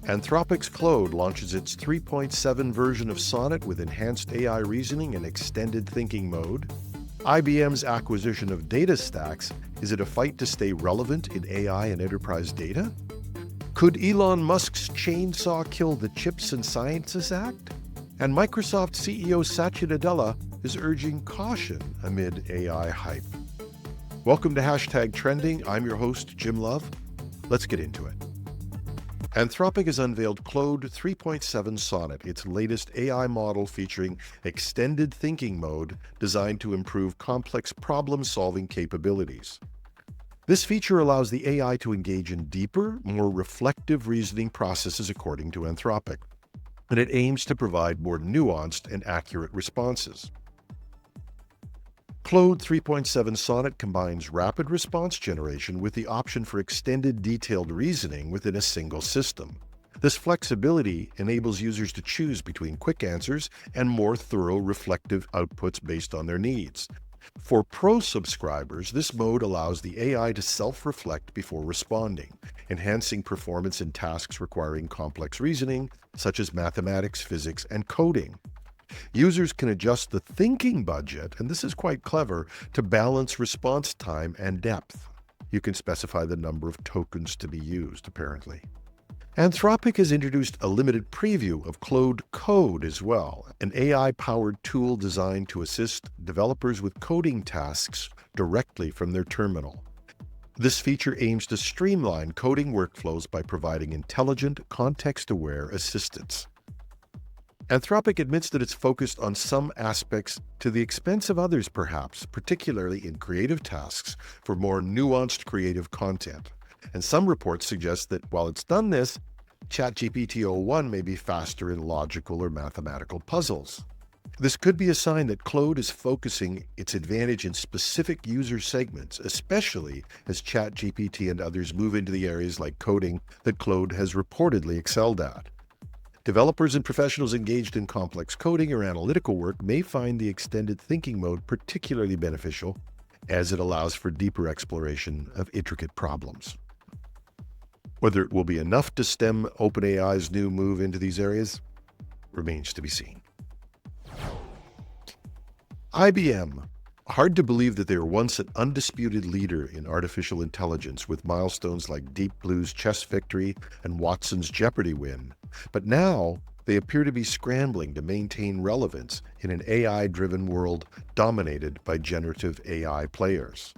Anthropic's Claude launches its 3.7 version of Sonnet with enhanced AI reasoning and extended thinking mode. IBM's acquisition of DataStax, is it a fight to stay relevant in AI and enterprise data? Could Elon Musk's chainsaw kill the Chips and Sciences Act? And Microsoft CEO Satya Nadella is urging caution amid AI hype. Welcome to #Trending. I'm your host, Jim Love. Let's get into it. Anthropic has unveiled Claude 3.7 Sonnet, its latest AI model featuring extended thinking mode designed to improve complex problem-solving capabilities. This feature allows the AI to engage in deeper, more reflective reasoning processes according to Anthropic, and it aims to provide more nuanced and accurate responses. Claude 3.7 Sonnet combines rapid response generation with the option for extended detailed reasoning within a single system. This flexibility enables users to choose between quick answers and more thorough reflective outputs based on their needs. For Pro subscribers, this mode allows the AI to self-reflect before responding, enhancing performance in tasks requiring complex reasoning, such as mathematics, physics, and coding. Users can adjust the thinking budget, and this is quite clever, to balance response time and depth. You can specify the number of tokens to be used, apparently. Anthropic has introduced a limited preview of Claude Code as well, an AI-powered tool designed to assist developers with coding tasks directly from their terminal. This feature aims to streamline coding workflows by providing intelligent, context-aware assistance. Anthropic admits that it's focused on some aspects to the expense of others, perhaps, particularly in creative tasks for more nuanced creative content. And some reports suggest that while it's done this, ChatGPT-o1 may be faster in logical or mathematical puzzles. This could be a sign that Claude is focusing its advantage in specific user segments, especially as ChatGPT and others move into the areas like coding that Claude has reportedly excelled at. Developers and professionals engaged in complex coding or analytical work may find the extended thinking mode particularly beneficial, as it allows for deeper exploration of intricate problems. Whether it will be enough to stem OpenAI's new move into these areas remains to be seen. IBM. Hard to believe that they were once an undisputed leader in artificial intelligence with milestones like Deep Blue's chess victory and Watson's Jeopardy win. But now they appear to be scrambling to maintain relevance in an AI-driven world dominated by generative AI players.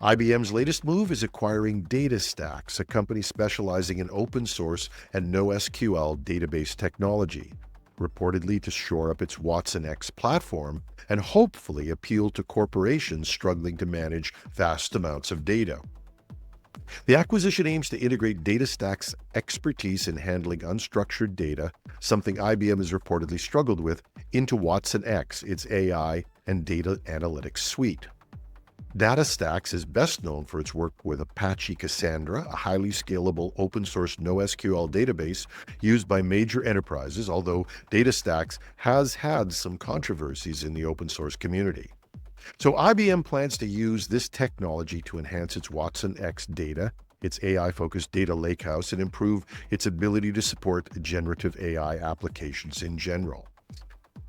IBM's latest move is acquiring DataStax, a company specializing in open source and NoSQL database technology, reportedly to shore up its Watson X platform and hopefully appeal to corporations struggling to manage vast amounts of data. The acquisition aims to integrate DataStax's expertise in handling unstructured data, something IBM has reportedly struggled with, into Watson X, its AI and data analytics suite. DataStax is best known for its work with Apache Cassandra, a highly scalable open-source NoSQL database used by major enterprises, although DataStax has had some controversies in the open-source community. So IBM plans to use this technology to enhance its Watson X data, its AI-focused data lakehouse, and improve its ability to support generative AI applications in general.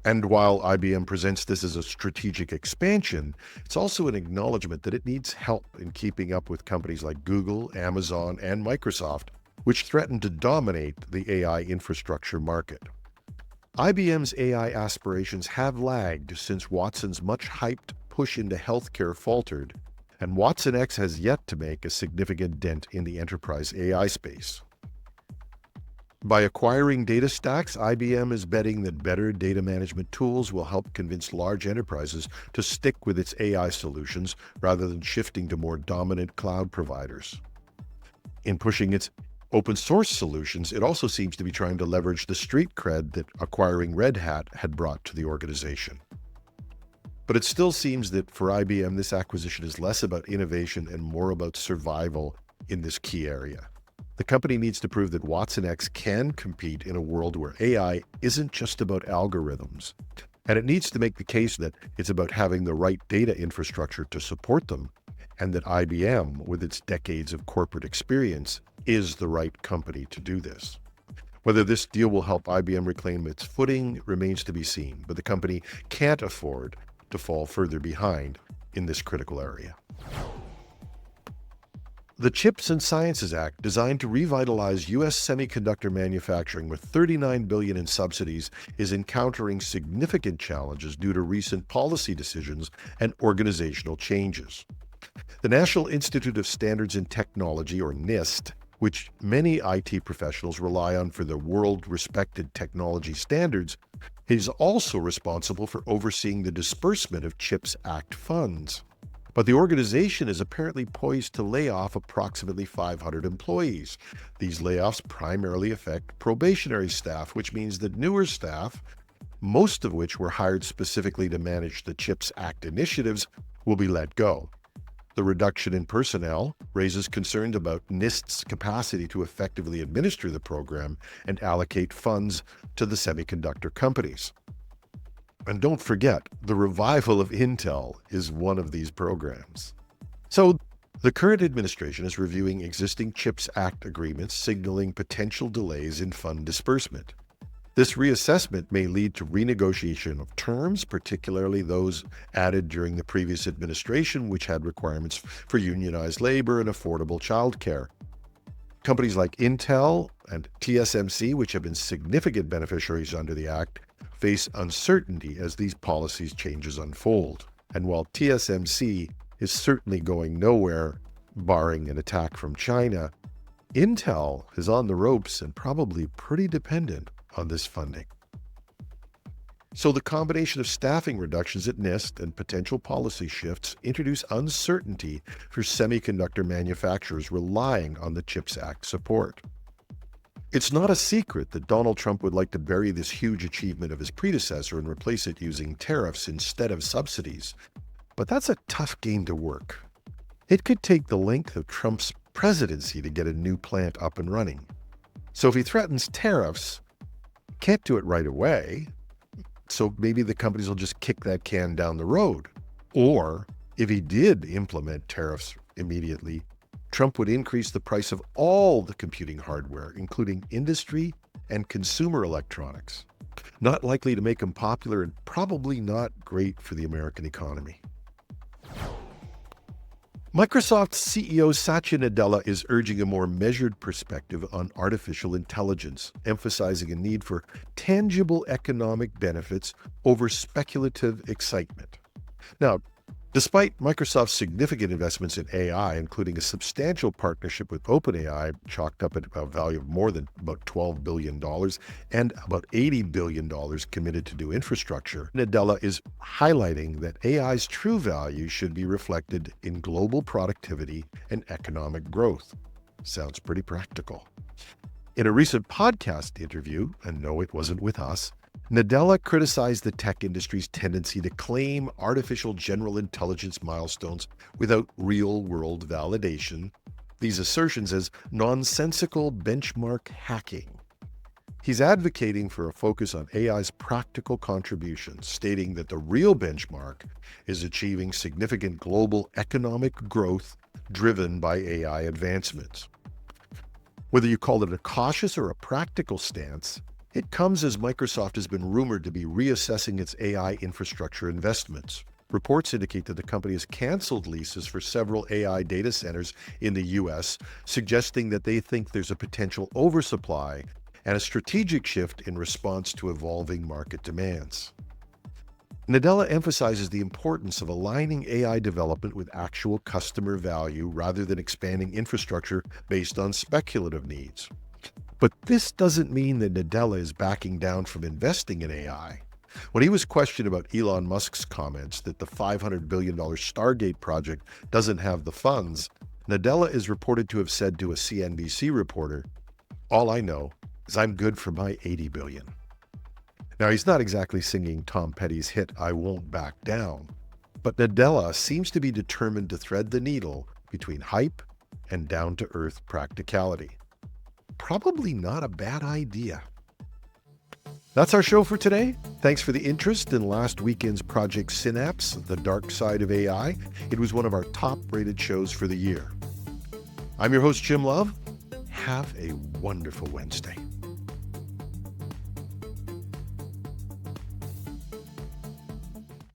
And while IBM presents this as a strategic expansion, it's also an acknowledgement that it needs help in keeping up with companies like Google, Amazon, and Microsoft, which threaten to dominate the AI infrastructure market. IBM's AI aspirations have lagged since Watson's much-hyped push into healthcare faltered, and Watson X has yet to make a significant dent in the enterprise AI space. By acquiring DataStax, IBM is betting that better data management tools will help convince large enterprises to stick with its AI solutions rather than shifting to more dominant cloud providers. In pushing its open source solutions, it also seems to be trying to leverage the street cred that acquiring Red Hat had brought to the organization. But it still seems that for IBM, this acquisition is less about innovation and more about survival in this key area. The company needs to prove that Watson X can compete in a world where AI isn't just about algorithms, and it needs to make the case that it's about having the right data infrastructure to support them, and that IBM, with its decades of corporate experience, is the right company to do this. Whether this deal will help IBM reclaim its footing remains to be seen, but the company can't afford to fall further behind in this critical area. The CHIPS and Sciences Act, designed to revitalize U.S. semiconductor manufacturing with $39 billion in subsidies, is encountering significant challenges due to recent policy decisions and organizational changes. The National Institute of Standards and Technology, or NIST, which many IT professionals rely on for the world-respected technology standards, is also responsible for overseeing the disbursement of CHIPS Act funds. But the organization is apparently poised to lay off approximately 500 employees. These layoffs primarily affect probationary staff, which means that newer staff, most of which were hired specifically to manage the CHIPS Act initiatives, will be let go. The reduction in personnel raises concerns about NIST's capacity to effectively administer the program and allocate funds to the semiconductor companies. And don't forget, the revival of Intel is one of these programs. So, the current administration is reviewing existing CHIPS Act agreements, signaling potential delays in fund disbursement. This reassessment may lead to renegotiation of terms, particularly those added during the previous administration, which had requirements for unionized labor and affordable childcare. Companies like Intel and TSMC, which have been significant beneficiaries under the Act, face uncertainty as these policies changes unfold. And while TSMC is certainly going nowhere, barring an attack from China, Intel is on the ropes and probably pretty dependent on this funding. So the combination of staffing reductions at NIST and potential policy shifts introduce uncertainty for semiconductor manufacturers relying on the CHIPS Act support. It's not a secret that Donald Trump would like to bury this huge achievement of his predecessor and replace it using tariffs instead of subsidies. But that's a tough game to work. It could take the length of Trump's presidency to get a new plant up and running. So if he threatens tariffs, can't do it right away, so maybe the companies will just kick that can down the road. Or if he did implement tariffs immediately, Trump would increase the price of all the computing hardware, including industry and consumer electronics. Not likely to make him popular and probably not great for the American economy. Microsoft CEO Satya Nadella is urging a more measured perspective on artificial intelligence, emphasizing a need for tangible economic benefits over speculative excitement. Now, despite Microsoft's significant investments in AI, including a substantial partnership with OpenAI, chalked up at a value of more than about $12 billion and about $80 billion committed to new infrastructure, Nadella is highlighting that AI's true value should be reflected in global productivity and economic growth. Sounds pretty practical. In a recent podcast interview, and no, it wasn't with us, Nadella criticized the tech industry's tendency to claim artificial general intelligence milestones without real-world validation, these assertions as nonsensical benchmark hacking. He's advocating for a focus on AI's practical contributions, stating that the real benchmark is achieving significant global economic growth driven by AI advancements. Whether you call it a cautious or a practical stance, it comes as Microsoft has been rumored to be reassessing its AI infrastructure investments. Reports indicate that the company has canceled leases for several AI data centers in the U.S., suggesting that they think there's a potential oversupply and a strategic shift in response to evolving market demands. Nadella emphasizes the importance of aligning AI development with actual customer value rather than expanding infrastructure based on speculative needs. But this doesn't mean that Nadella is backing down from investing in AI. When he was questioned about Elon Musk's comments that the $500 billion Stargate project doesn't have the funds, Nadella is reported to have said to a CNBC reporter, "All I know is I'm good for my $80 billion." Now, he's not exactly singing Tom Petty's hit, "I Won't Back Down," but Nadella seems to be determined to thread the needle between hype and down-to-earth practicality. Probably not a bad idea. That's our show for today. Thanks for the interest in last weekend's Project Synapse, The Dark Side of AI. It was one of our top-rated shows for the year. I'm your host, Jim Love. Have a wonderful Wednesday.